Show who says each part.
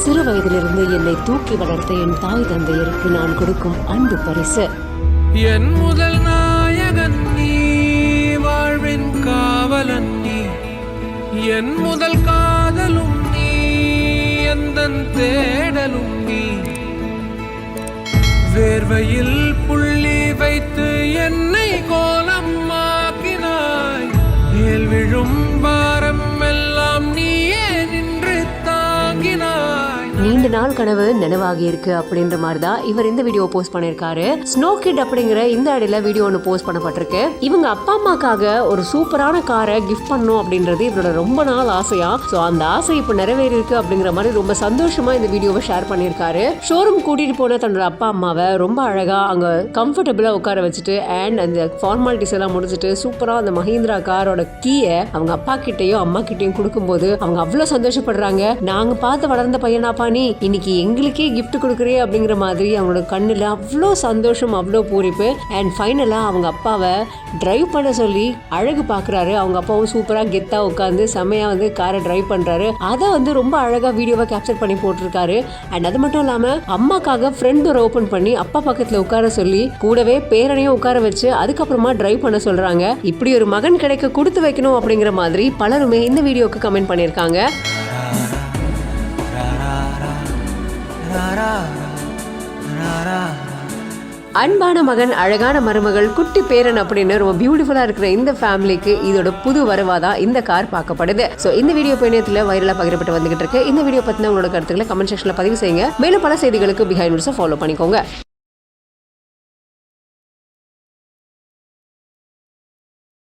Speaker 1: சிறு வயதிலிருந்து என்னை தூக்கி வளர்த்த என் தாய் தந்தையருக்கு நான் கொடுக்கும் அன்பு பரிசு.
Speaker 2: என் முதல் நாயகன் நீ, வாழ்வின் காவலன் நீ, என் முதல் காதலும் நீ, எந்தன் தேடலும் நீ. வேர்வையில் புள்ளி வைத்து என்னை கோலம் ஆக்கினாய். மேல் விழும் பாரம் எல்லாம் நீயே நின்று தாங்கினாய்.
Speaker 1: நீண்ட நாள் கனவு நினைவாகி இருக்கு அப்படின்ற மாதிரி தான் இவர் இந்த வீடியோ போஸ்ட் பண்ணிருக்காரு. ஸ்னோ கிட் அப்படிங்கிற இந்த ஐடியில வீடியோ ஒன்று போஸ்ட் பண்ணப்பட்டிருக்கு. இவங்க அப்பா அம்மாக்காக ஒரு சூப்பரான காரை கிஃப்ட் பண்ணணும் அப்படின்றது இவரோட ரொம்ப நாள் ஆசையா. சோ அந்த ஆசை இப்ப நிறைவேறி இருக்கு அப்படிங்கிற மாதிரி ரொம்ப சந்தோஷமா இந்த வீடியோவை ஷேர் பண்ணிருக்காரு. ஷோரூம் கூட்டிட்டு போன தன்னோட அப்பா அம்மாவை ரொம்ப அழகா அங்க கம்ஃபர்டபுளா உட்கார வச்சுட்டு அண்ட் அந்த ஃபார்மாலிட்டிஸ் எல்லாம் முடிச்சுட்டு சூப்பரா அந்த மஹிந்திரா காரோட கீயை அவங்க அப்பா கிட்டையும் அம்மா கிட்டையும் கொடுக்கும்போது அவங்க அவ்வளவு சந்தோஷப்படுறாங்க. நாங்க பார்த்து வளர்ந்த பையனாப்பா நீ, இன்னைக்கு எங்களுக்கே கிஃப்ட் கொடுக்குறே அப்படிங்கிற மாதிரி அவங்களோட கண்ணுல அவ்வளோ சந்தோஷம், அவ்வளோ பூரிப்பு. அண்ட் ஃபைனலா அவங்க அப்பாவை டிரைவ் பண்ண சொல்லி அழகு பாக்குறாரு. அவங்க அப்பாவும் சூப்பரா கெத்தா உட்காந்து செமையா காரை டிரைவ் பண்றாரு. அதை ரொம்ப அழகா வீடியோவை கேப்சர் பண்ணி போட்டிருக்காரு. அண்ட் அது மட்டும் இல்லாம அம்மாக்காக ஃப்ரண்ட் டோர் ஓபன் பண்ணி அப்பா பக்கத்துல உட்கார சொல்லி கூடவே பேரனையும் உட்கார வச்சு அதுக்கப்புறமா டிரைவ் பண்ண சொல்றாங்க. இப்படி ஒரு மகன் கிடைக்க கொடுத்து வைக்கணும் அப்படிங்கிற மாதிரி பலருமே இந்த வீடியோக்கு கமெண்ட் பண்ணிருக்காங்க. அன்பான மகன், அழகான மருமகள், குட்டி பேரன் அப்படின்னு ரொம்ப பியூட்டிஃபுல்லா இருக்கிற இந்த ஃபேமிலிக்கு இதோட புது வரவாதான் இந்த கார் பார்க்கப்படுது. சோ இந்த வீடியோ இணையத்துல வைரலா பகிரப்பட்டு வந்துகிட்டு இருக்கு. இந்த வீடியோ பத்தின உங்களோட கருத்துக்களை கமெண்ட் செக்ஷன்ல பதிவு செய்யுங்க. மேலும் பல செய்திகளுக்கு பிஹைண்ட் நியூஸை ஃபாலோ பண்ணிக்கோங்க.